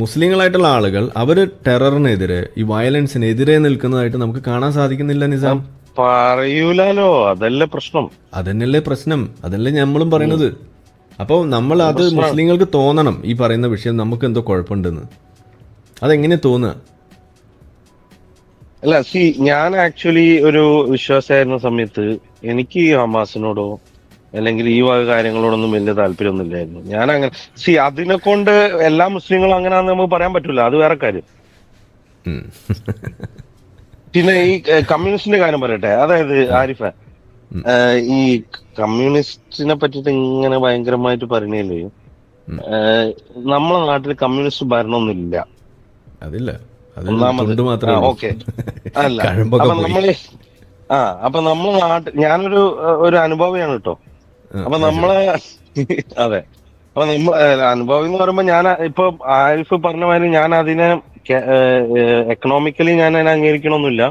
മുസ്ലിങ്ങളായിട്ടുള്ള ആളുകൾ അവർ ടെററിനെതിരെ ഈ വയലൻസിനെതിരെ നിൽക്കുന്നതായിട്ട് നമുക്ക് കാണാൻ സാധിക്കുന്നില്ല നിസാം. പറയൂലോ, അതല്ലേ പ്രശ്നം. അതന്നെയല്ലേ പ്രശ്നം, അതല്ലേ നമ്മളും പറയണത്. അപ്പോൾ നമ്മൾ അത് പ്രശ്നം മുസ്ലിങ്ങൾക്ക് തോന്നണം ഈ പറയുന്ന വിഷയം നമുക്ക് എന്തോ കുഴപ്പമുണ്ടെന്ന്. അതെങ്ങനെ തോന്നുക? അല്ല, ഞാൻ ആക്ച്വലി ഒരു വിശ്വാസമായിരുന്ന സമയത്ത് എനിക്ക് ഈ ഹമാസിനോടോ അല്ലെങ്കിൽ ഈ വക കാര്യങ്ങളോടൊന്നും വലിയ താല്പര്യമൊന്നും ഇല്ലായിരുന്നു. ഞാൻ അങ്ങനെ അതിനെ കൊണ്ട് എല്ലാ മുസ്ലിങ്ങളും അങ്ങനെയാണെന്ന് നമുക്ക് പറയാൻ പറ്റൂല, അത് വേറെ കാര്യം. ഉം. പിന്നെ ഈ കമ്മ്യൂണിസ്റ്റിന്റെ കാര്യം പറയട്ടെ. അതായത് ആരിഫ, ഉം. ഈ കമ്മ്യൂണിസ്റ്റിനെ പറ്റിട്ട് ഇങ്ങനെ ഭയങ്കരമായിട്ട് പറയണല്ലേ. ഉം. നമ്മളെ നാട്ടിൽ കമ്മ്യൂണിസ്റ്റ് ഭരണമൊന്നുമില്ല, അതില്ല, അത് ഒന്നാമത്. തുണ്ട് മാത്രമേ ഉള്ളൂ, ഓക്കെ. അല്ല, കഴമ്പൊക്കെ അപ്പൊ പോയി. നമ്മള് അപ്പൊ നമ്മളെ ഞാനൊരു ഒരു അനുഭവിയാണ് കേട്ടോ. അപ്പൊ അത് ശരി. നമ്മളെ അതെ. അപ്പൊ അനുഭവം എന്ന് പറയുമ്പോ ഞാൻ ഇപ്പൊ ആരിഫ് പറഞ്ഞ മാതിരി ഞാൻ അതിനെ എക്കണോമിക്കലി ഞാൻ അതിനെ അംഗീകരിക്കണമൊന്നുമില്ല.